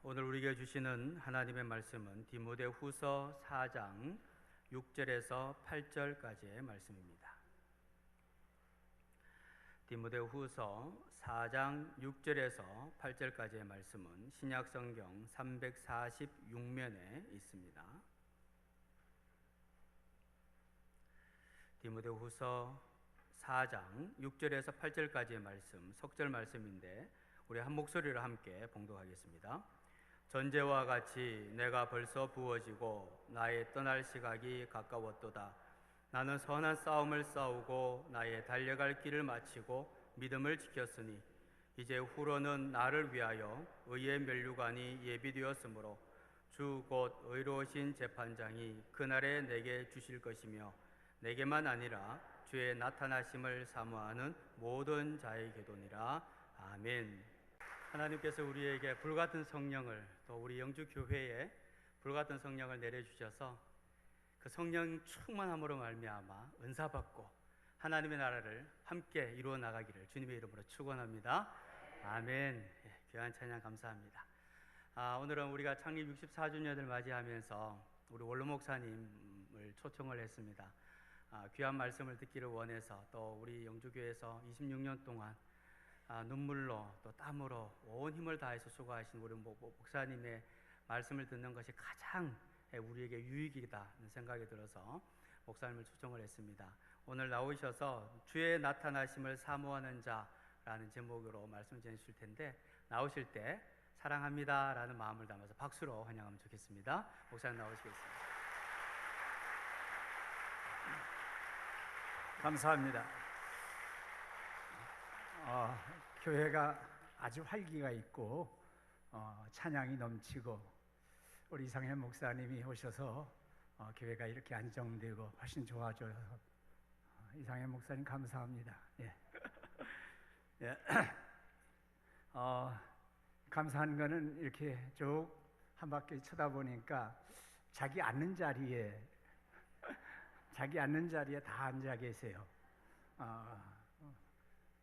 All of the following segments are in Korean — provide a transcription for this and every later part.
오늘 우리에게 주시는 하나님의 말씀은 디모데후서 4장 6절에서 8절까지의 말씀입니다. 디모데후서 4장 6절에서 8절까지의 말씀은 신약성경 346면에 있습니다. 디모데후서 4장 6절에서 8절까지의 말씀, 석절 말씀인데 우리 한 목소리로 함께 봉독하겠습니다. 전제와 같이 내가 벌써 부어지고 나의 떠날 시각이 가까웠도다. 나는 선한 싸움을 싸우고 나의 달려갈 길을 마치고 믿음을 지켰으니 이제 후로는 나를 위하여 의의 면류관이 예비되었으므로 주 곧 의로우신 재판장이 그날에 내게 주실 것이며 내게만 아니라 주의 나타나심을 사모하는 모든 자에게도니라. 아멘. 하나님께서 우리에게 불같은 성령을, 또 우리 영주교회에 불같은 성령을 내려주셔서 그 성령 충만함으로 말미암아 은사받고 하나님의 나라를 함께 이루어 나가기를 주님의 이름으로 축원합니다. 아멘. 귀한 찬양 감사합니다. 오늘은 우리가 창립 64주년을 맞이하면서 우리 원로 목사님을 초청을 했습니다. 귀한 말씀을 듣기를 원해서, 또 우리 영주교회에서 26년 동안 눈물로 또 땀으로 온 힘을 다해서 수고하신 우리 목사님의 말씀을 듣는 것이 가장 우리에게 유익이다는 생각이 들어서 목사님을 초청을 했습니다. 오늘 나오셔서 주의 나타나심을 사모하는 자라는 제목으로 말씀 전해주실 텐데, 나오실 때 사랑합니다 라는 마음을 담아서 박수로 환영하면 좋겠습니다. 목사님 나오시겠습니다. 감사합니다. 교회가 아주 활기가 있고 찬양이 넘치고 우리 이상현 목사님이 오셔서 교회가 이렇게 안정되고 훨씬 좋아져서 이상현 목사님 감사합니다. 예. 예. 감사한 거는 이렇게 쭉 한 바퀴 쳐다보니까 자기 앉는 자리에 다 앉아 계세요.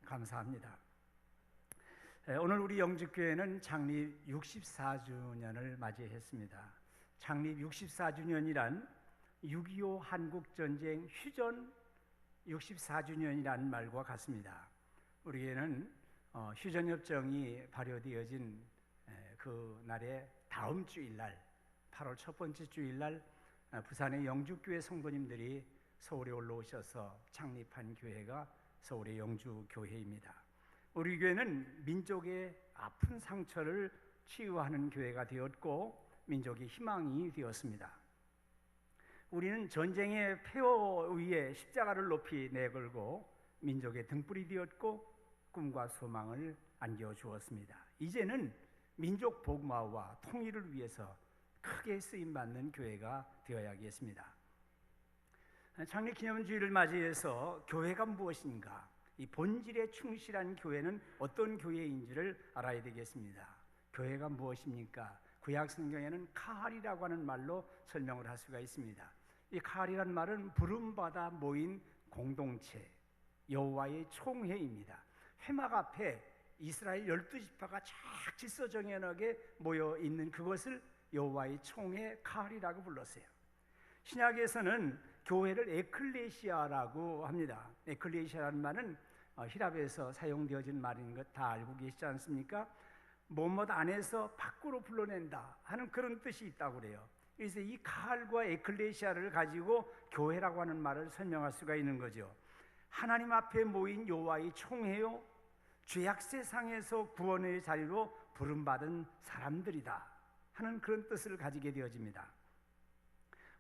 감사합니다. 오늘 우리 영주교회는 창립 64주년을 맞이했습니다. 창립 64주년이란 6.25 한국전쟁 휴전 64주년이라는 말과 같습니다. 우리에는 휴전협정이 발효되어진 그 날의 다음 주일날, 8월 첫 번째 주일날 부산의 영주교회 성도님들이 서울에 올라오셔서 창립한 교회가 서울의 영주교회입니다. 우리 교회는 민족의 아픈 상처를 치유하는 교회가 되었고 민족의 희망이 되었습니다. 우리는 전쟁의 폐허 위에 십자가를 높이 내걸고 민족의 등불이 되었고 꿈과 소망을 안겨주었습니다. 이제는 민족 복마와 통일을 위해서 크게 쓰임받는 교회가 되어야겠습니다. 창립기념주의를 맞이해서 교회가 무엇인가, 이 본질에 충실한 교회는 어떤 교회인지를 알아야 되겠습니다. 교회가 무엇입니까? 구약 성경에는 카할이라고 하는 말로 설명을 할 수가 있습니다. 이 카할이란 말은 부름받아 모인 공동체, 여호와의 총회입니다. 회막 앞에 이스라엘 12지파가 쫙 질서정연하게 모여 있는 그것을 여호와의 총회 카할이라고 불렀어요. 신약에서는 교회를 에클레시아라고 합니다. 에클레시아라는 말은 히랍에서 사용되어진 말인 것 다 알고 계시지 않습니까? 뭐뭇 안에서 밖으로 불러낸다 하는 그런 뜻이 있다고 그래요. 그래서 이 카할과 에클레시아를 가지고 교회라고 하는 말을 설명할 수가 있는 거죠. 하나님 앞에 모인 여호와의 총회요, 죄악 세상에서 구원의 자리로 부름받은 사람들이다 하는 그런 뜻을 가지게 되어집니다.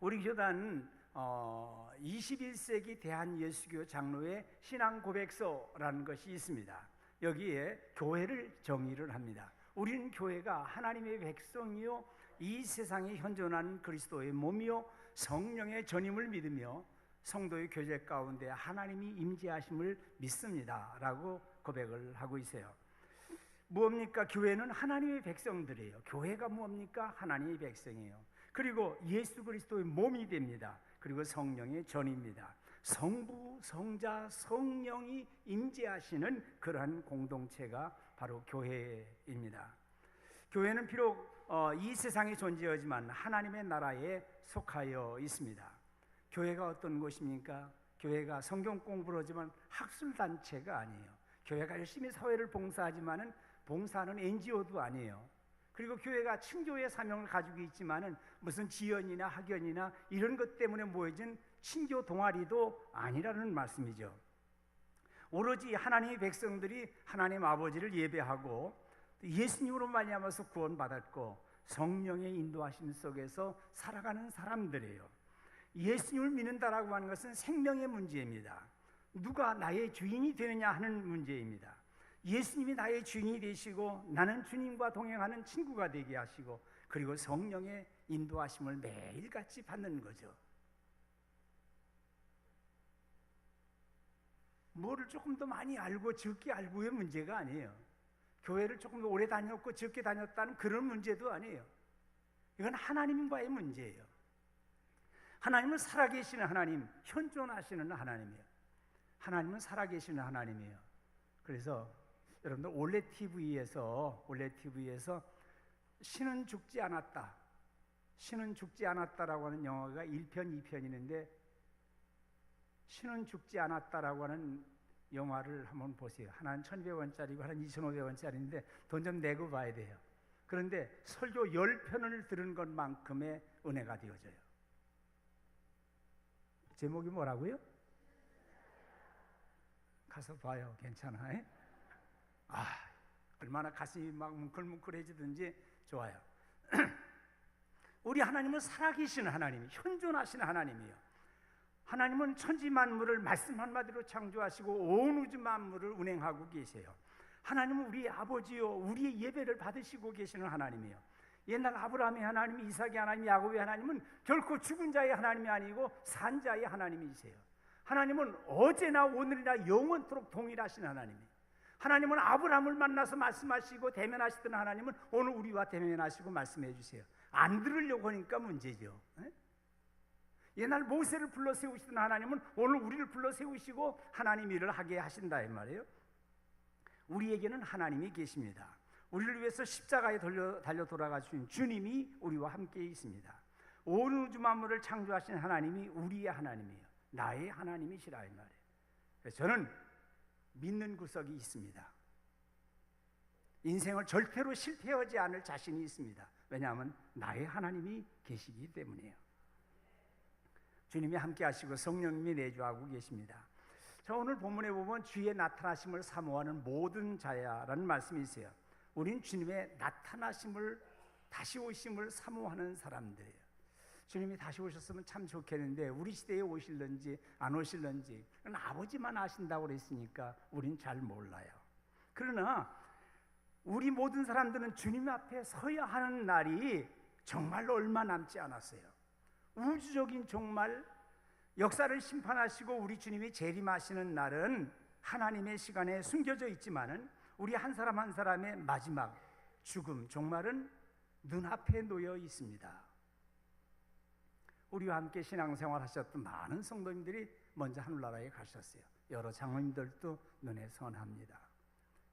우리 교단은 21세기 대한예수교 장로의 신앙고백서라는 것이 있습니다. 여기에 교회를 정의를 합니다. 우리는 교회가 하나님의 백성이요, 이 세상에 현존하는 그리스도의 몸이요, 성령의 전임을 믿으며 성도의 교제 가운데 하나님이 임재하심을 믿습니다 라고 고백을 하고 있어요. 무엇입니까? 교회는 하나님의 백성들이에요. 교회가 무엇입니까? 하나님의 백성이에요. 그리고 예수 그리스도의 몸이 됩니다. 그리고 성령의 전입니다. 성부, 성자, 성령이 임재하시는 그러한 공동체가 바로 교회입니다. 교회는 비록 이 세상에 존재하지만 하나님의 나라에 속하여 있습니다. 교회가 어떤 곳입니까? 교회가 성경 공부를 하지만 학술단체가 아니에요. 교회가 열심히 사회를 봉사하지만은 봉사하는 NGO도 아니에요. 그리고 교회가 친교의 사명을 가지고 있지만은 무슨 지연이나 학연이나 이런 것 때문에 모여진 친교 동아리도 아니라는 말씀이죠. 오로지 하나님의 백성들이 하나님 아버지를 예배하고 예수님으로 말미암아서 구원받았고 성령의 인도하심 속에서 살아가는 사람들이에요. 예수님을 믿는다라고 하는 것은 생명의 문제입니다. 누가 나의 주인이 되느냐 하는 문제입니다. 예수님이 나의 주인이 되시고 나는 주님과 동행하는 친구가 되게 하시고 그리고 성령의 인도하심을 매일같이 받는 거죠. 뭐를 조금 더 많이 알고 적게 알고의 문제가 아니에요. 교회를 조금 더 오래 다녔고 적게 다녔다는 그런 문제도 아니에요. 이건 하나님과의 문제예요. 하나님은 살아계시는 하나님, 현존하시는 하나님이에요. 하나님은 살아계시는 하나님이에요. 그래서 여러분들 올레 TV에서 신은 죽지 않았다, 신은 죽지 않았다라고 하는 영화가 1편, 2편 있는데 신은 죽지 않았다라고 하는 영화를 한번 보세요. 하나는 1,200원짜리고 하나는 2,500원짜리인데 돈 좀 내고 봐야 돼요. 그런데 설교 10편을 들은 것만큼의 은혜가 되어져요. 제목이 뭐라고요? 가서 봐요. 괜찮아. 에? 얼마나 가슴이 막 뭉클뭉클해지든지 좋아요. 우리 하나님은 살아계신 하나님, 현존하시는 하나님이에요. 하나님은 천지 만물을 말씀 한마디로 창조하시고 온 우주 만물을 운행하고 계세요. 하나님은 우리의 아버지요, 우리의 예배를 받으시고 계시는 하나님이에요. 옛날 아브라함의 하나님, 이삭의 하나님, 야곱의 하나님은 결코 죽은 자의 하나님이 아니고 산 자의 하나님이세요. 하나님은 어제나 오늘이나 영원토록 동일하신 하나님이에요. 하나님은 아브라함을 만나서 말씀하시고 대면하시던 하나님은 오늘 우리와 대면하시고 말씀해 주세요. 안 들으려고 하니까 문제죠. 옛날 모세를 불러 세우시던 하나님은 오늘 우리를 불러 세우시고 하나님 일을 하게 하신다 이 말이에요. 우리에게는 하나님이 계십니다. 우리를 위해서 십자가에 달려 돌아가신 주님이 우리와 함께 있습니다. 온 우주 만물을 창조하신 하나님이 우리의 하나님이에요. 나의 하나님이시라 이 말이에요. 그래서 저는 믿는 구석이 있습니다. 인생을 절대로 실패하지 않을 자신이 있습니다. 왜냐하면 나의 하나님이 계시기 때문이에요. 주님이 함께 하시고 성령님이 내주하고 계십니다. 자, 오늘 본문에 보면 주의 나타나심을 사모하는 모든 자야라는 말씀이 있어요. 우린 주님의 나타나심을, 다시 오심을 사모하는 사람들이에요. 주님이 다시 오셨으면 참 좋겠는데 우리 시대에 오실런지 안 오실런지 아버지만 아신다고 그랬으니까 우린 잘 몰라요. 그러나 우리 모든 사람들은 주님 앞에 서야 하는 날이 정말 얼마 남지 않았어요. 우주적인 종말, 역사를 심판하시고 우리 주님이 재림하시는 날은 하나님의 시간에 숨겨져 있지만은 우리 한 사람 한 사람의 마지막 죽음, 종말은 눈앞에 놓여 있습니다. 우리와 함께 신앙생활 하셨던 많은 성도님들이 먼저 하늘나라에 가셨어요. 여러 장로님들도 눈에 선합니다.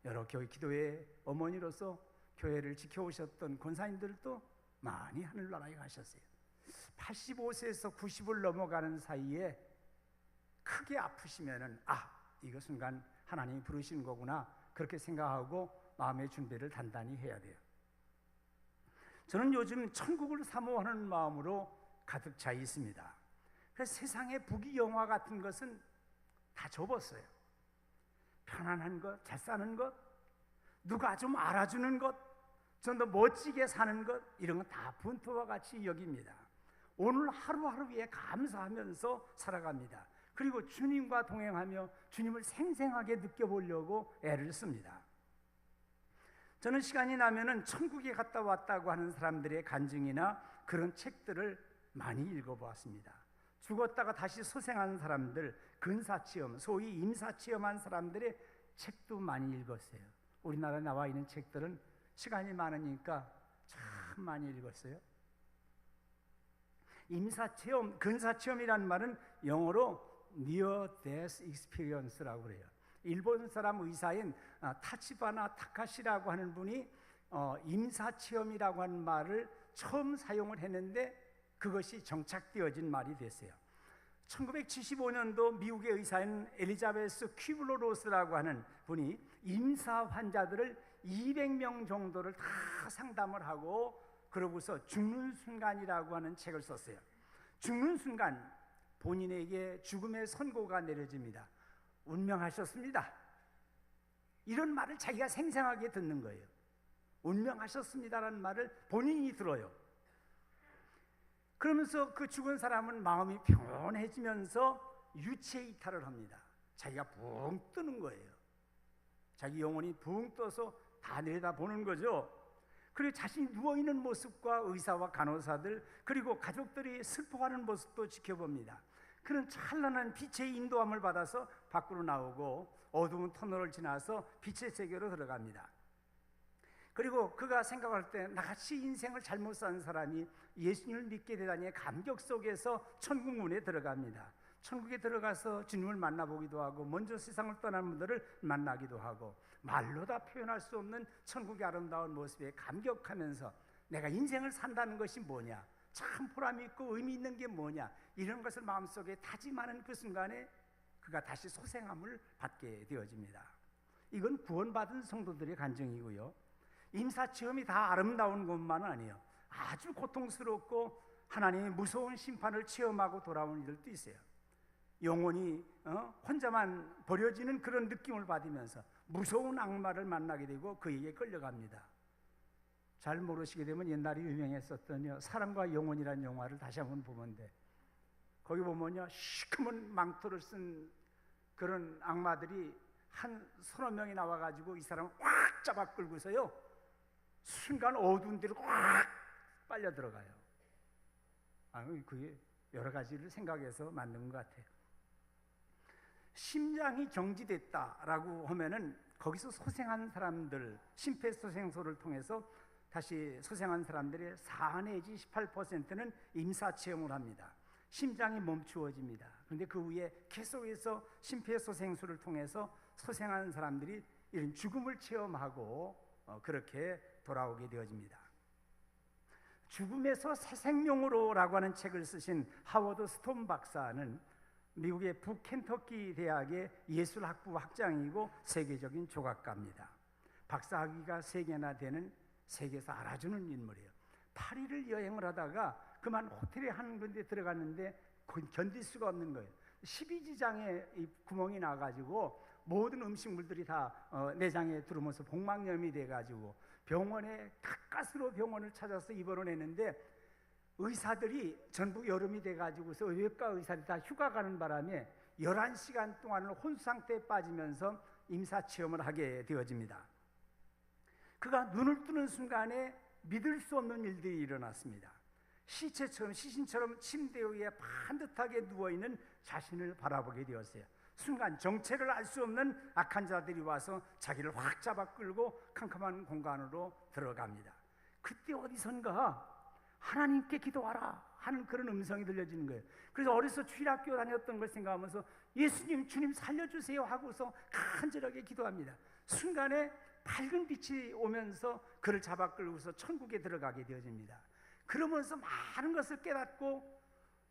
여러 교회 기도의 어머니로서 교회를 지켜오셨던 권사님들도 많이 하늘나라에 가셨어요. 85세에서 90을 넘어가는 사이에 크게 아프시면은 이거 순간 하나님이 부르시는 거구나 그렇게 생각하고 마음의 준비를 단단히 해야 돼요. 저는 요즘 천국을 사모하는 마음으로 가득 차 있습니다. 그래서 세상의 부귀영화 같은 것은 다 접었어요. 편안한 것, 잘 사는 것, 누가 좀 알아주는 것, 좀 더 멋지게 사는 것, 이런 건 다 분토와 같이 여깁니다. 오늘 하루하루에 감사하면서 살아갑니다. 그리고 주님과 동행하며 주님을 생생하게 느껴보려고 애를 씁니다. 저는 시간이 나면은 천국에 갔다 왔다고 하는 사람들의 간증이나 그런 책들을 많이 읽어보았습니다. 죽었다가 다시 소생한 사람들, 근사체험, 소위 임사체험한 사람들의 책도 많이 읽었어요. 우리나라에 나와 있는 책들은 시간이 많으니까 참 많이 읽었어요. 임사체험, 근사체험이라는 말은 영어로 Near Death Experience라고 그래요. 일본 사람 의사인 타치바나 타카시라고 하는 분이 임사체험이라고 하는 말을 처음 사용을 했는데 그것이 정착되어진 말이 됐어요. 1975년도 미국의 의사인 엘리자베스 퀴블러 로스라고 하는 분이 임사 환자들을 200명 정도를 다 상담을 하고 그러고서 죽는 순간이라고 하는 책을 썼어요. 죽는 순간 본인에게 죽음의 선고가 내려집니다. 운명하셨습니다. 이런 말을 자기가 생생하게 듣는 거예요. 운명하셨습니다라는 말을 본인이 들어요. 그러면서 그 죽은 사람은 마음이 평온해지면서 유체 이탈을 합니다. 자기가 붕 뜨는 거예요. 자기 영혼이 붕 떠서 다 내려다보는 거죠. 그리고 자신이 누워있는 모습과 의사와 간호사들 그리고 가족들이 슬퍼하는 모습도 지켜봅니다. 그는 찬란한 빛의 인도함을 받아서 밖으로 나오고 어두운 터널을 지나서 빛의 세계로 들어갑니다. 그리고 그가 생각할 때 나같이 인생을 잘못 산 사람이 예수님을 믿게 되다니 감격 속에서 천국 문에 들어갑니다. 천국에 들어가서 주님을 만나보기도 하고 먼저 세상을 떠난 분들을 만나기도 하고 말로 다 표현할 수 없는 천국의 아름다운 모습에 감격하면서 내가 인생을 산다는 것이 뭐냐, 참 보람 있고 의미 있는 게 뭐냐, 이런 것을 마음속에 다짐하는 그 순간에 그가 다시 소생함을 받게 되어집니다. 이건 구원받은 성도들의 간증이고요. 임사체험이 다 아름다운 것만은 아니에요. 아주 고통스럽고 하나님의 무서운 심판을 체험하고 돌아오는 이들도 있어요. 영혼이 혼자만 버려지는 그런 느낌을 받으면서 무서운 악마를 만나게 되고 그에게 끌려갑니다. 잘 모르시게 되면 옛날에 유명했었던 사람과 영혼이라는 영화를 다시 한번 보면 돼. 거기 보면요, 시커먼 망토를 쓴 그런 악마들이 한 서너 명이 나와가지고 이 사람을 확 잡아 끌고서요 순간 어두운 데로 확 빨려 들어가요. 그게 여러 가지를 생각해서 만든 것 같아요. 심장이 정지됐다라고 하면은 거기서 소생한 사람들, 심폐소생술을 통해서 다시 소생한 사람들의 4 내지 18%는 임사체험을 합니다. 심장이 멈추어집니다. 그런데 그 후에 계속해서 심폐소생술을 통해서 소생한 사람들이 이런 죽음을 체험하고 그렇게 돌아오게 되어집니다. 죽음에서 새 생명으로라고 하는 책을 쓰신 하워드 스톤 박사는 미국의 북켄터키 대학의 예술학부 학장이고 세계적인 조각가입니다. 박사학위가 3개나 되는 세계에서 알아주는 인물이에요. 파리를 여행을 하다가 그만 호텔에 한 군데 들어갔는데 견딜 수가 없는 거예요. 12지장에 구멍이 나가지고 모든 음식물들이 다 내장에 들어오면서 복막염이 돼가지고 병원에 가까스로 병원을 찾아서 입원을 했는데 의사들이 전부 여름이 돼가지고서 외과 의사들이 다 휴가 가는 바람에 11시간 동안을 혼수 상태에 빠지면서 임사체험을 하게 되어집니다. 그가 눈을 뜨는 순간에 믿을 수 없는 일들이 일어났습니다. 시신처럼 침대 위에 반듯하게 누워있는 자신을 바라보게 되었어요. 순간 정체를 알 수 없는 악한 자들이 와서 자기를 확 잡아 끌고 캄캄한 공간으로 들어갑니다. 그때 어디선가 하나님께 기도하라 하는 그런 음성이 들려지는 거예요. 그래서 어려서 주일학교 다녔던 걸 생각하면서 예수님, 주님 살려주세요 하고서 간절하게 기도합니다. 순간에 밝은 빛이 오면서 그를 잡아 끌고서 천국에 들어가게 되어집니다. 그러면서 많은 것을 깨닫고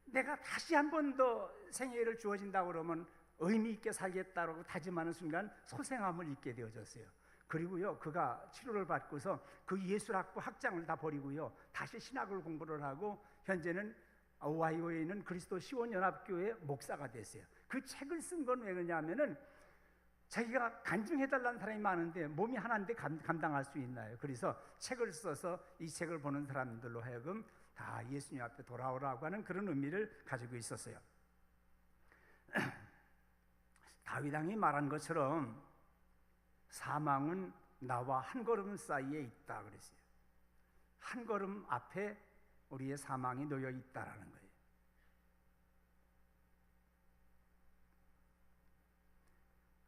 내가 다시 한 번 더 생애를 주어진다고 그러면 의미 있게 살겠다고 다짐하는 순간 소생함을 잊게 되어졌어요. 그리고요, 그가 치료를 받고서 그 예술학부 학장을 다 버리고요, 다시 신학을 공부를 하고 현재는 오하이오에 있는 그리스도 시온연합교회 목사가 됐어요. 그 책을 쓴 건 왜 그러냐면은 자기가 간증해달라는 사람이 많은데 몸이 하나인데 감당할 수 있나요? 그래서 책을 써서 이 책을 보는 사람들로 하여금 다 예수님 앞에 돌아오라고 하는 그런 의미를 가지고 있었어요. 다윗 왕이 말한 것처럼 사망은 나와 한 걸음 사이에 있다 그랬어요. 한 걸음 앞에 우리의 사망이 놓여 있다라는 거예요.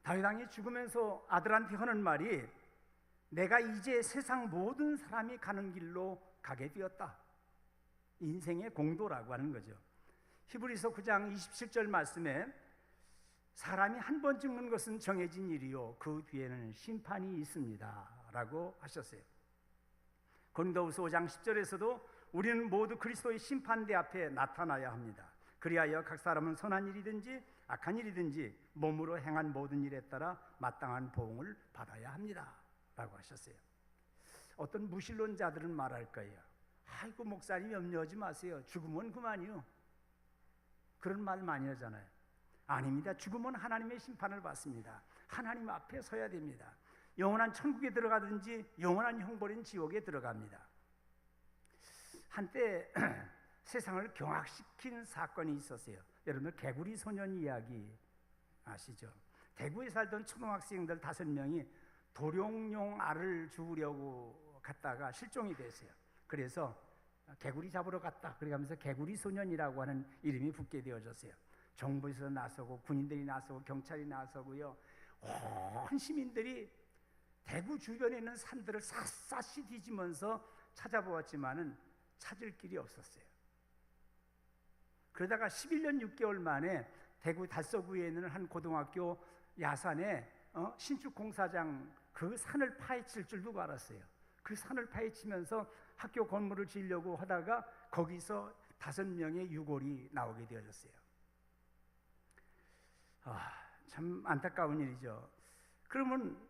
다윗 왕이 죽으면서 아들한테 하는 말이 내가 이제 세상 모든 사람이 가는 길로 가게 되었다. 인생의 공도라고 하는 거죠. 히브리서 9장 27절 말씀에 사람이 한 번 죽는 것은 정해진 일이요 그 뒤에는 심판이 있습니다 라고 하셨어요. 고린도후서 5장 10절에서도 우리는 모두 그리스도의 심판대 앞에 나타나야 합니다. 그리하여 각 사람은 선한 일이든지 악한 일이든지 몸으로 행한 모든 일에 따라 마땅한 보응을 받아야 합니다 라고 하셨어요. 어떤 무신론자들은 말할 거예요. 아이고 목사님 염려하지 마세요. 죽으면 그만이요. 그런 말 많이 하잖아요. 아닙니다. 죽으면 하나님의 심판을 받습니다. 하나님 앞에 서야 됩니다. 영원한 천국에 들어가든지 영원한 형벌인 지옥에 들어갑니다. 한때 세상을 경악시킨 사건이 있었어요. 여러분 개구리 소년 이야기 아시죠? 대구에 살던 초등학생들 5명이 도룡뇽 알을 주우려고 갔다가 실종이 됐어요. 그래서 개구리 잡으러 갔다 그러면서 개구리 소년이라고 하는 이름이 붙게 되어졌어요. 정부에서 나서고 군인들이 나서고 경찰이 나서고요. 온 시민들이 대구 주변에 있는 산들을 샅샅이 뒤지면서 찾아보았지만은 찾을 길이 없었어요. 그러다가 11년 6개월 만에 대구 달서구에 있는 한 고등학교 야산에 신축 공사장 그 산을 파헤칠 줄도 알았어요. 그 산을 파헤치면서 학교 건물을 지으려고 하다가 거기서 5명의 유골이 나오게 되어졌어요. 참 안타까운 일이죠. 그러면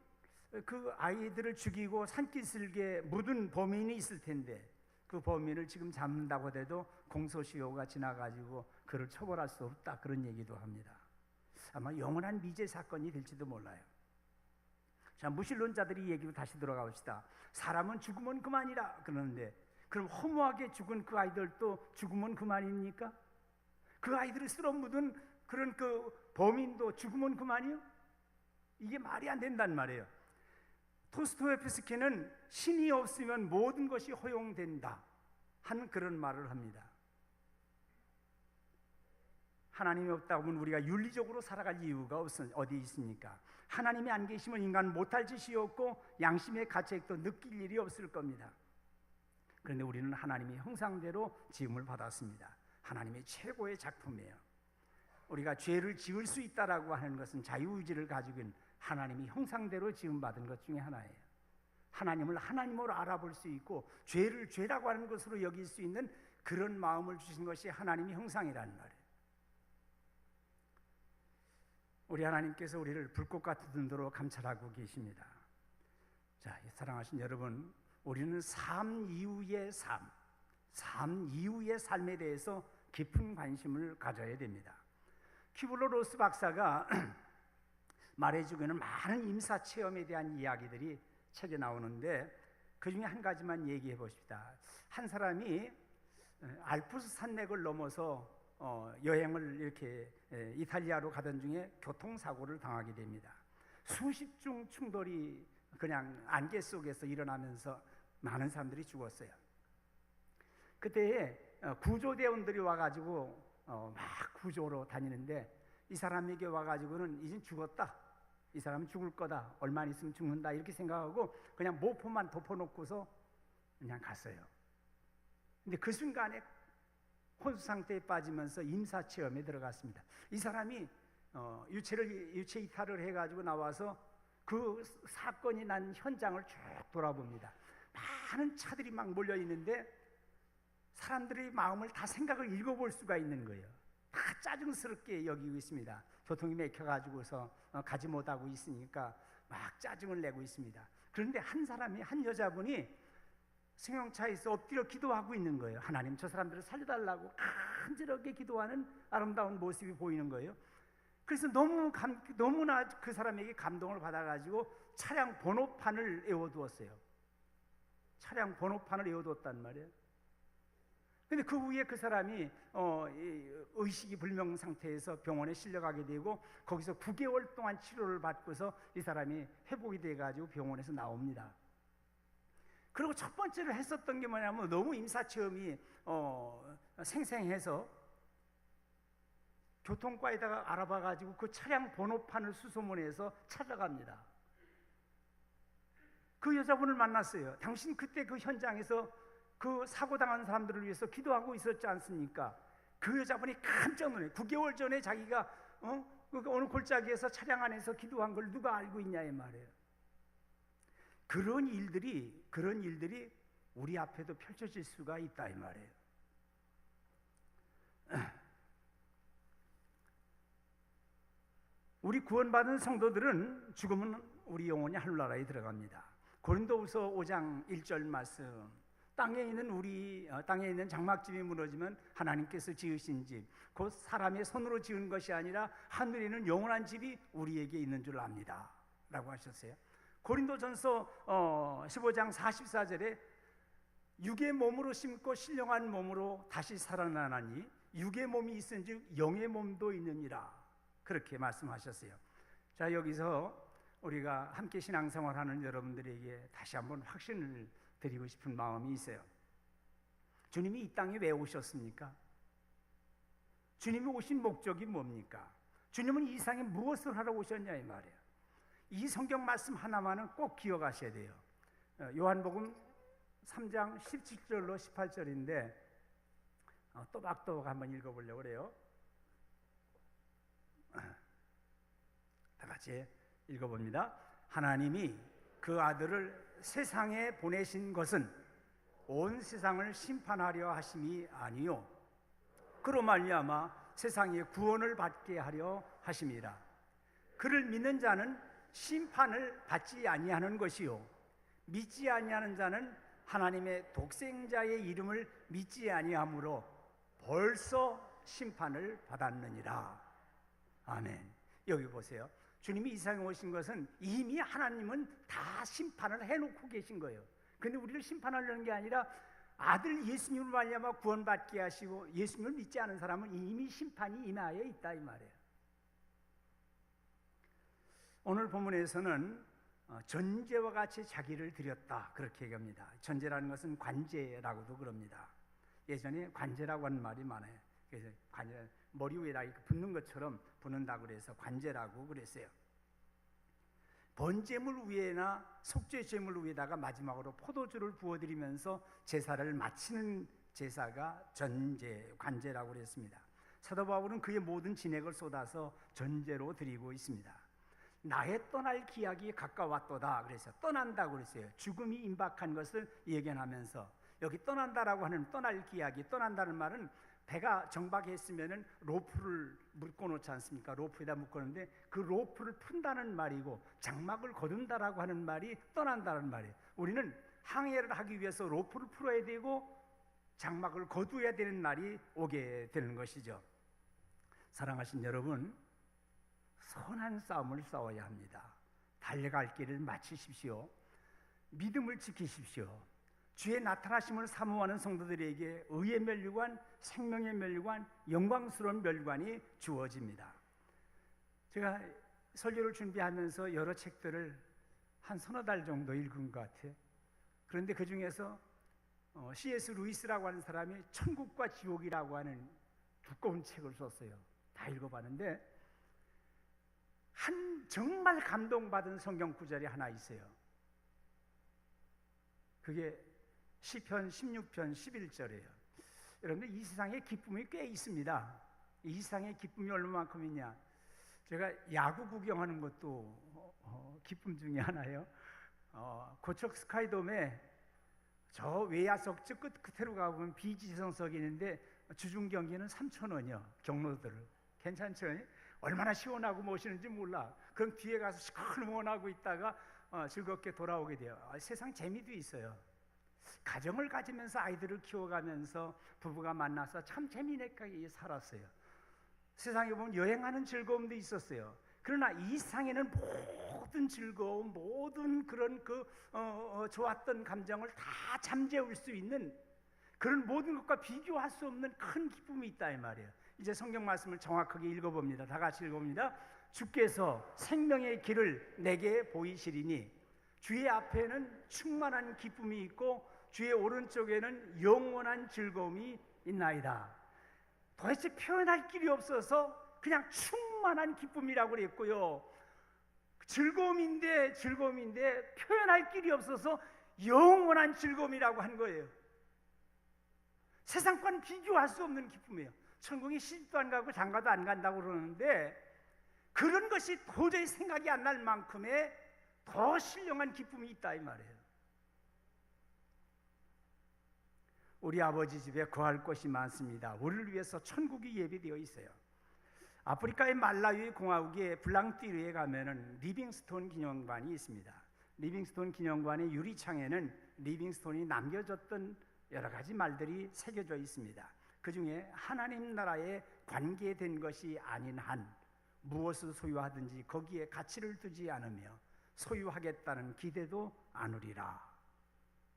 그 아이들을 죽이고 산기슭에 묻은 범인이 있을 텐데 그 범인을 지금 잡는다고 해도 공소시효가 지나가지고 그를 처벌할 수 없다 그런 얘기도 합니다. 아마 영원한 미제 사건이 될지도 몰라요. 자, 무신론자들이 얘기로 다시 돌아가봅시다. 사람은 죽으면 그만이라 그러는데 그럼 허무하게 죽은 그 아이들도 죽으면 그만입니까? 그 아이들을 쓸어 묻은 그런 그 범인도 죽으면 그만이요? 이게 말이 안 된단 말이에요. 도스토옙스키는 신이 없으면 모든 것이 허용된다 하는 그런 말을 합니다. 하나님이 없다고 하면 우리가 윤리적으로 살아갈 이유가 어디 있습니까? 하나님이 안 계시면 인간은 못할 짓이 없고 양심의 가책도 느낄 일이 없을 겁니다. 그런데 우리는 하나님의 형상대로 지음을 받았습니다. 하나님의 최고의 작품이에요. 우리가 죄를 지을 수 있다라고 하는 것은 자유의지를 가지고 있는 하나님이 형상대로 지음받은 것 중에 하나예요. 하나님을 하나님으로 알아볼 수 있고 죄를 죄라고 하는 것으로 여길 수 있는 그런 마음을 주신 것이 하나님의 형상이라는 말이에요. 우리 하나님께서 우리를 불꽃 같은 눈으로 감찰하고 계십니다. 자, 사랑하신 여러분, 우리는 삶 이후의 삶에 대해서 깊은 관심을 가져야 됩니다. 큐블러 로스 박사가 말해주고 있는 많은 임사 체험에 대한 이야기들이 책에 나오는데 그 중에 한 가지만 얘기해 봅시다. 한 사람이 알프스 산맥을 넘어서 여행을 이렇게 이탈리아로 가던 중에 교통사고를 당하게 됩니다. 수십 중 충돌이 그냥 안개 속에서 일어나면서 많은 사람들이 죽었어요. 그때 구조대원들이 와가지고 막 구조로 다니는데 이 사람에게 와가지고는 이젠 죽었다, 이 사람은 죽을 거다, 얼마 안 있으면 죽는다 이렇게 생각하고 그냥 모포만 덮어놓고서 그냥 갔어요. 근데 그 순간에 혼수 상태에 빠지면서 임사체험에 들어갔습니다. 이 사람이 유체 이탈을 해가지고 나와서 그 사건이 난 현장을 쭉 돌아봅니다. 많은 차들이 막 몰려 있는데 사람들의 마음을 다 생각을 읽어볼 수가 있는 거예요. 다 짜증스럽게 여기고 있습니다. 교통이 막혀가지고서 가지 못하고 있으니까 막 짜증을 내고 있습니다. 그런데 한 여자분이 승용차에서 엎드려 기도하고 있는 거예요. 하나님, 저 사람들을 살려달라고 간절하게 기도하는 아름다운 모습이 보이는 거예요. 그래서 너무나 그 사람에게 감동을 받아가지고 차량 번호판을 에워두었어요. 차량 번호판을 에워두었단 말이에요. 근데 그 후에 그 사람이 의식이 불명 상태에서 병원에 실려가게 되고 거기서 9개월 동안 치료를 받고서 이 사람이 회복이 돼가지고 병원에서 나옵니다. 그리고 첫 번째로 했었던 게 뭐냐면 너무 임사체험이 생생해서 교통과에다가 알아봐가지고 그 차량 번호판을 수소문해서 찾아갑니다. 그 여자분을 만났어요. 당신 그때 그 현장에서 그 사고당한 사람들을 위해서 기도하고 있었지 않습니까? 그 여자분이 깜짝 놀라요. 9개월 전에 자기가 어느 골짜기에서 차량 안에서 기도한 걸 누가 알고 있냐 이 말이에요. 그런 일들이 우리 앞에도 펼쳐질 수가 있다 이 말이에요. 우리 구원받은 성도들은 죽으면 우리 영혼이 하늘나라에 들어갑니다. 고린도후서 5장 1절 말씀, 땅에 있는 장막집이 무너지면 하나님께서 지으신 집, 곧 사람의 손으로 지은 것이 아니라 하늘에 있는 영원한 집이 우리에게 있는 줄 압니다 라고 하셨어요. 고린도전서 15장 44절에 육의 몸으로 심고 신령한 몸으로 다시 살아나나니 육의 몸이 있은즉 영의 몸도 있느니라, 그렇게 말씀하셨어요. 자, 여기서 우리가 함께 신앙생활하는 여러분들에게 다시 한번 확신을 드리고 싶은 마음이 있어요. 주님이 이 땅에 왜 오셨습니까? 주님이 오신 목적이 뭡니까? 주님은 이 세상에 무엇을 하러 오셨냐 이 말이에요. 이 성경 말씀 하나만은 꼭 기억하셔야 돼요. 요한복음 3장 17절로 18절인데 또박또박 한번 읽어보려고 그래요. 다 같이 읽어봅니다. 하나님이 그 아들을 세상에 보내신 것은 온 세상을 심판하려 하심이 아니요 그로 말미암아 세상에 구원을 받게 하려 하심이라. 그를 믿는 자는 심판을 받지 아니하는 것이요 믿지 아니하는 자는 하나님의 독생자의 이름을 믿지 아니하므로 벌써 심판을 받았느니라. 아멘. 여기 보세요. 주님이 이 세상에 오신 것은 이미 하나님은 다 심판을 해놓고 계신 거예요. 그런데 우리를 심판하려는 게 아니라 아들 예수님을 말미암아 구원받게 하시고 예수님을 믿지 않은 사람은 이미 심판이 임하여 있다 이 말이에요. 오늘 본문에서는 전제와 같이 자기를 드렸다 그렇게 얘기합니다. 전제라는 것은 관제라고도 그럽니다. 예전에 관제라고 하는 말이 많아요. 그래서 관제, 머리 위에다 붙는 것처럼 붙는다고 그래서 관제라고 그랬어요. 번제물 위에나 속죄제물 위에다가 마지막으로 포도주를 부어드리면서 제사를 마치는 제사가 전제, 관제라고 그랬습니다. 사도 바울은 그의 모든 진액을 쏟아서 전제로 드리고 있습니다. 나의 떠날 기약이 가까웠도다 그래서 떠난다고 그랬어요. 죽음이 임박한 것을 예견하면서 여기 떠난다라고 하는 떠날 기약이, 떠난다는 말은 배가 정박했으면은 로프를 묶어 놓지 않습니까? 로프에다 묶어 놓는데 그 로프를 푼다는 말이고 장막을 거둔다라고 하는 말이 떠난다는 말이에요. 우리는 항해를 하기 위해서 로프를 풀어야 되고 장막을 거두어야 되는 날이 오게 되는 것이죠. 사랑하신 여러분, 선한 싸움을 싸워야 합니다. 달려갈 길을 마치십시오. 믿음을 지키십시오. 주의 나타나심을 사모하는 성도들에게 의의 면류관, 생명의 면류관, 영광스러운 면류관이 주어집니다. 제가 설교를 준비하면서 여러 책들을 한 서너 달 정도 읽은 것 같아요. 그런데 그 중에서 C.S. 루이스라고 하는 사람이 천국과 지옥이라고 하는 두꺼운 책을 썼어요. 다 읽어봤는데 한 정말 감동받은 성경 구절이 하나 있어요. 그게 시편 16편 11절이에요. 여러분들 이 세상에 기쁨이 꽤 있습니다. 이 세상에 기쁨이 얼마만큼이냐? 제가 야구 구경하는 것도 기쁨 중에 하나예요. 고척 스카이돔에 저 외야석 저 끝으로 가보면 비지성석이 있는데 주중 경기는 3,000원이요. 경로들 괜찮죠? 얼마나 시원하고 멋있는지 몰라. 그럼 뒤에 가서 시원하고 있다가 즐겁게 돌아오게 돼요. 세상 재미도 있어요. 가정을 가지면서 아이들을 키워가면서 부부가 만나서 참 재미있게 살았어요. 세상에 보면 여행하는 즐거움도 있었어요. 그러나 이 세상에는 모든 즐거움, 모든 그런 좋았던 감정을 다 잠재울 수 있는 그런 모든 것과 비교할 수 없는 큰 기쁨이 있다 이 말이에요. 이제 성경 말씀을 정확하게 읽어봅니다. 다 같이 읽어봅니다. 주께서 생명의 길을 내게 보이시리니 주의 앞에는 충만한 기쁨이 있고 주의 오른쪽에는 영원한 즐거움이 있나이다. 도대체 표현할 길이 없어서 그냥 충만한 기쁨이라고 그랬고요. 즐거움인데 표현할 길이 없어서 영원한 즐거움이라고 한 거예요. 세상과는 비교할 수 없는 기쁨이에요. 천국에 시집도 안 가고 장가도 안 간다고 그러는데 그런 것이 도저히 생각이 안 날 만큼의 더 신령한 기쁨이 있다 이 말이에요. 우리 아버지 집에 거할 곳이 많습니다. 우리를 위해서 천국이 예비되어 있어요. 아프리카의 말라위 공화국의 블랑띠르에 가면은 리빙스톤 기념관이 있습니다. 리빙스톤 기념관의 유리창에는 리빙스톤이 남겨줬던 여러 가지 말들이 새겨져 있습니다. 그 중에 하나님 나라에 관계된 것이 아닌 한 무엇을 소유하든지 거기에 가치를 두지 않으며 소유하겠다는 기대도 않으리라.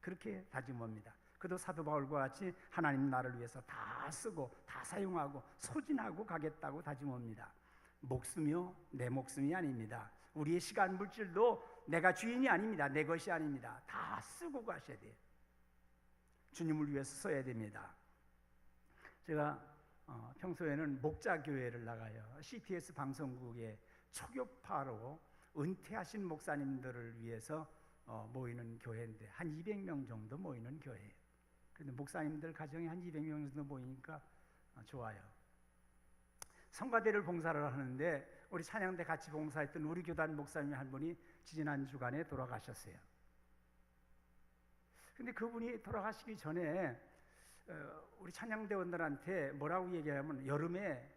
그렇게 다짐합니다. 그도 사도 바울과 같이 하나님 나라를 위해서 다 쓰고 다 사용하고 소진하고 가겠다고 다짐합니다. 목숨이요 내 목숨이 아닙니다. 우리의 시간 물질도 내가 주인이 아닙니다. 내 것이 아닙니다. 다 쓰고 가셔야 돼요. 주님을 위해서 써야 됩니다. 제가 평소에는 목자교회를 나가요. CTS 방송국의 초교파로 은퇴하신 목사님들을 위해서 모이는 교회인데 한 200명 정도 모이는 교회예요. 그런데 목사님들 가정에 한 200명 정도 모이니까 좋아요. 성가대를 봉사를 하는데 우리 찬양대 같이 봉사했던 우리 교단 목사님 한 분이 지난 주간에 돌아가셨어요. 근데 그분이 돌아가시기 전에 우리 찬양대원들한테 뭐라고 얘기하면 여름에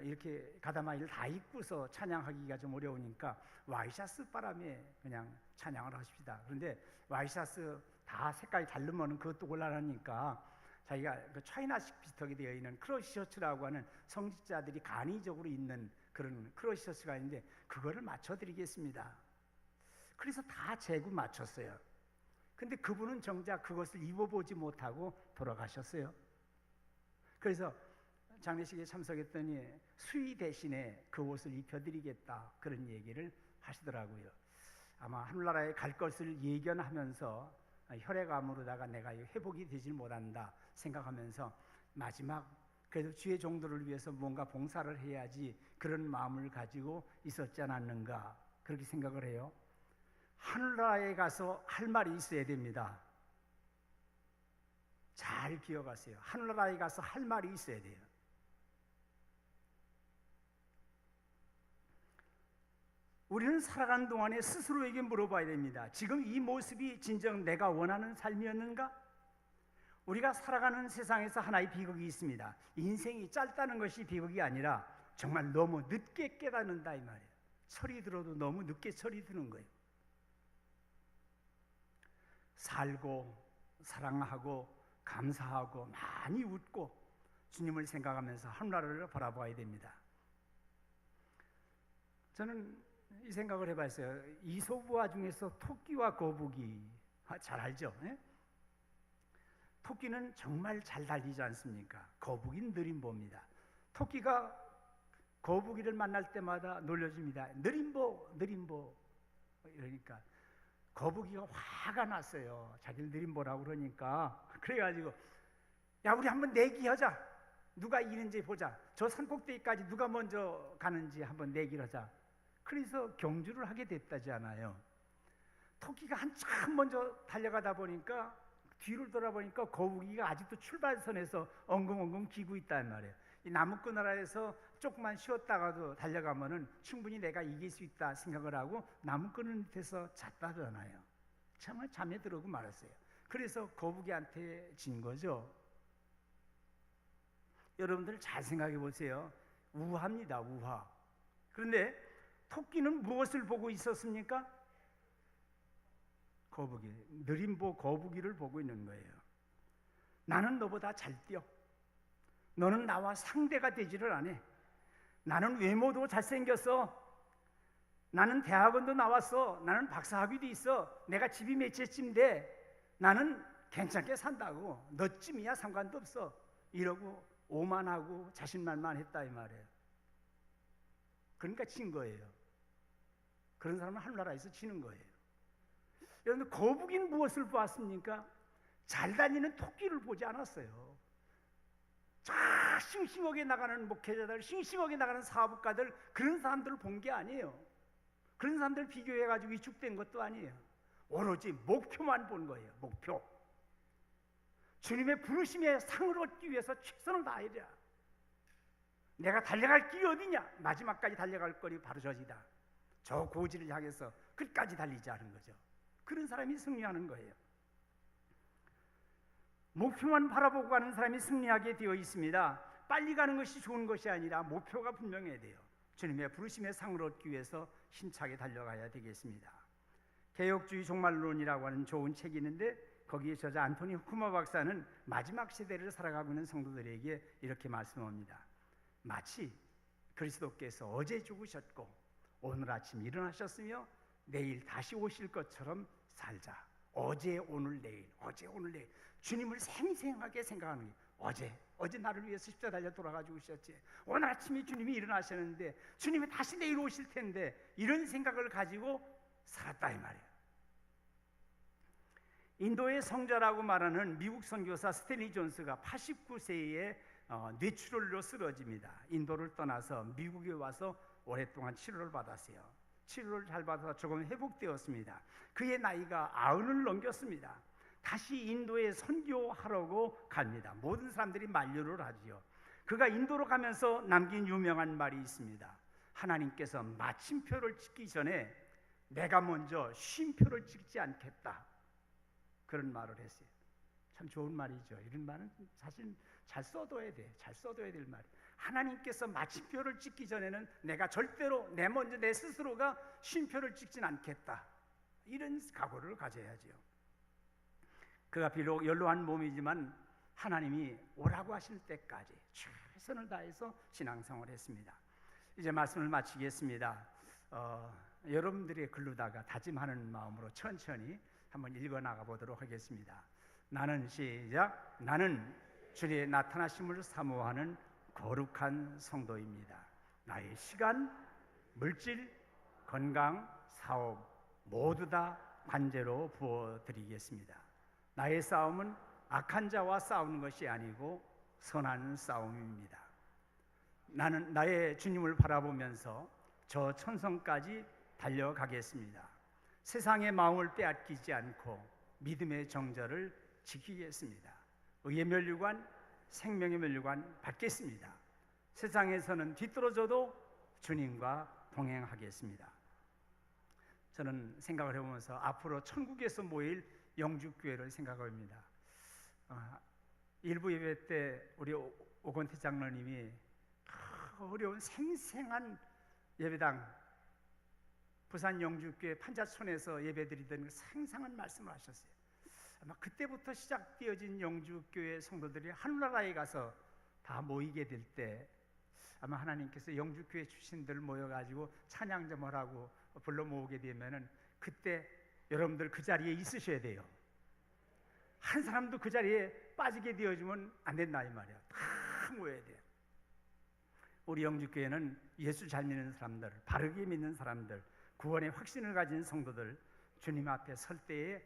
이렇게 가다마이를 다 입고서 찬양하기가 좀 어려우니까 와이셔츠 바람에 그냥 찬양을 하십시다. 그런데 와이셔츠 다 색깔이 다르면 그것도 곤란하니까 자기가 그 차이나식 비슷하게 되어 있는 크로시 셔츠라고 하는 성직자들이 간이적으로 입는 그런 크로시 셔츠가 있는데 그거를 맞춰드리겠습니다. 그래서 다 재고 맞췄어요. 근데 그분은 정작 그것을 입어보지 못하고 돌아가셨어요. 그래서 장례식에 참석했더니 수의 대신에 그 옷을 입혀드리겠다 그런 얘기를 하시더라고요. 아마 하늘나라에 갈 것을 예견하면서 혈액암으로다가 내가 회복이 되질 못한다 생각하면서 마지막 그래도 주의 종도를 위해서 뭔가 봉사를 해야지 그런 마음을 가지고 있었지 않았는가 그렇게 생각을 해요. 하늘나라에 가서 할 말이 있어야 됩니다. 잘 기억하세요. 하늘나라에 가서 할 말이 있어야 돼요. 우리는 살아가는 동안에 스스로에게 물어봐야 됩니다. 지금 이 모습이 진정 내가 원하는 삶이었는가? 우리가 살아가는 세상에서 하나의 비극이 있습니다. 인생이 짧다는 것이 비극이 아니라 정말 너무 늦게 깨닫는다 이 말이에요. 철이 들어도 너무 늦게 철이 드는 거예요. 살고 사랑하고 감사하고 많이 웃고 주님을 생각하면서 하늘나라를 바라봐야 됩니다. 저는 이 생각을 해봤어요. 이솝우화 중에서 토끼와 거북이 잘 알죠? 예? 토끼는 정말 잘 달리지 않습니까? 거북이는 느림보입니다. 토끼가 거북이를 만날 때마다 놀려줍니다. 느림보 느림보 이러니까 거북이가 화가 났어요. 자기를 느림보라고 그러니까. 그래가지고 야 우리 한번 내기하자. 누가 이기는지 보자. 저 산꼭대기까지 누가 먼저 가는지 한번 내기를 하자. 그래서 경주를 하게 됐다잖아요. 토끼가 한참 먼저 달려가다 보니까 뒤를 돌아보니까 거북이가 아직도 출발선에서 엉금엉금 기고 있단 말이에요. 이 나무꾼 나라에서 조금만 쉬었다가도 달려가면은 충분히 내가 이길 수 있다 생각을 하고 나무꾼 밑에서 잤다잖아요. 정말 잠에 들어오고 말았어요. 그래서 거북이한테 진 거죠. 여러분들 잘 생각해 보세요. 우화입니다. 우화. 그런데 토끼는 무엇을 보고 있었습니까? 거북이. 느림보 거북이를 보고 있는 거예요. 나는 너보다 잘 뛰어. 너는 나와 상대가 되지를 않아. 나는 외모도 잘생겼어. 나는 대학원도 나왔어. 나는 박사학위도 있어. 내가 집이 몇 채쯤인데 나는 괜찮게 산다고. 너쯤이야 상관도 없어. 이러고 오만하고 자신만만했다 이 말이에요. 그러니까 진 거예요. 그런 사람은 하늘나라에서 지는 거예요. 여러분들 거북이는 무엇을 보았습니까? 잘 다니는 토끼를 보지 않았어요. 자 싱싱하게 나가는 목회자들, 싱싱하게 나가는 사업가들 그런 사람들을 본 게 아니에요. 그런 사람들 비교해가지고 위축된 것도 아니에요. 오로지 목표만 본 거예요. 목표. 주님의 부르심에 상을 얻기 위해서 최선을 다해야 돼. 내가 달려갈 길이 어디냐? 마지막까지 달려갈 거리 바로 저지다. 저 고지를 향해서 끝까지 달리지 않은 거죠. 그런 사람이 승리하는 거예요. 목표만 바라보고 가는 사람이 승리하게 되어 있습니다. 빨리 가는 것이 좋은 것이 아니라 목표가 분명해야 돼요. 주님의 부르심의 상을 얻기 위해서 힘차게 달려가야 되겠습니다. 개혁주의 종말론이라고 하는 좋은 책이 있는데 거기에 저자 안토니 후쿠마 박사는 마지막 시대를 살아가고 있는 성도들에게 이렇게 말씀합니다. 마치 그리스도께서 어제 죽으셨고 오늘 아침 일어나셨으며 내일 다시 오실 것처럼 살자. 어제 오늘 내일, 어제 오늘 내일. 주님을 생생하게 생각하는 거예요. 어제 나를 위해서 십자가 달려 돌아가 죽으셨지. 오늘 아침에 주님이 일어나셨는데 주님이 다시 내일 오실 텐데, 이런 생각을 가지고 살았다 이 말이에요. 인도의 성자라고 말하는 미국 선교사 스탠리 존스가 89세에 뇌출혈로 쓰러집니다. 인도를 떠나서 미국에 와서 오랫동안 치료를 받았어요. 치료를 잘 받아서 조금 회복되었습니다. 그의 나이가 90을 넘겼습니다. 다시 인도에 선교하려고 갑니다. 모든 사람들이 만류를 하지요. 그가 인도로 가면서 남긴 유명한 말이 있습니다. 하나님께서 마침표를 찍기 전에 내가 먼저 쉼표를 찍지 않겠다, 그런 말을 했어요. 참 좋은 말이죠. 이런 말은 사실 잘 써둬야 돼. 잘 써둬야 될 말이에요. 하나님께서 마침표를 찍기 전에는 내가 절대로 내 스스로가 쉼표를 찍진 않겠다, 이런 각오를 가져야지요. 그가 비록 연로한 몸이지만 하나님이 오라고 하실 때까지 최선을 다해서 신앙생활을 했습니다. 이제 말씀을 마치겠습니다. 여러분들의 글로다가 다짐하는 마음으로 천천히 한번 읽어 나가 보도록 하겠습니다. 나는 시작. 나는 주님의 나타나심을 사모하는 거룩한 성도입니다. 나의 시간, 물질, 건강, 사업 모두 다 관제로 부어드리겠습니다. 나의 싸움은 악한 자와 싸우는 것이 아니고 선한 싸움입니다. 나는 나의 주님을 바라보면서 저 천성까지 달려가겠습니다. 세상의 마음을 빼앗기지 않고 믿음의 정절을 지키겠습니다. 의의 면류관, 생명의 면류관 받겠습니다. 세상에서는 뒤떨어져도 주님과 동행하겠습니다. 저는 생각을 해보면서 앞으로 천국에서 모일 영주교회를 생각합니다. 일부 예배 때 우리 오건태 장로님이 어려운 생생한 예배당, 부산 영주교회 판자촌에서 예배드리던 생생한 말씀을 하셨어요. 아마 그때부터 시작되어진 영주교회 성도들이 하늘나라에 가서 다 모이게 될 때 아마 하나님께서 영주교회 출신들 모여가지고 찬양 좀 하라고 불러 모으게 되면은 그때 여러분들 그 자리에 있으셔야 돼요. 한 사람도 그 자리에 빠지게 되어주면 안 된다 이 말이야. 다 모여야 돼요. 우리 영주교회는 예수 잘 믿는 사람들, 바르게 믿는 사람들, 구원의 확신을 가진 성도들, 주님 앞에 설 때에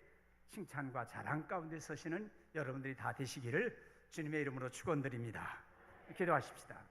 칭찬과 자랑 가운데 서시는 여러분들이 다 되시기를 주님의 이름으로 축원드립니다. 기도하십시다.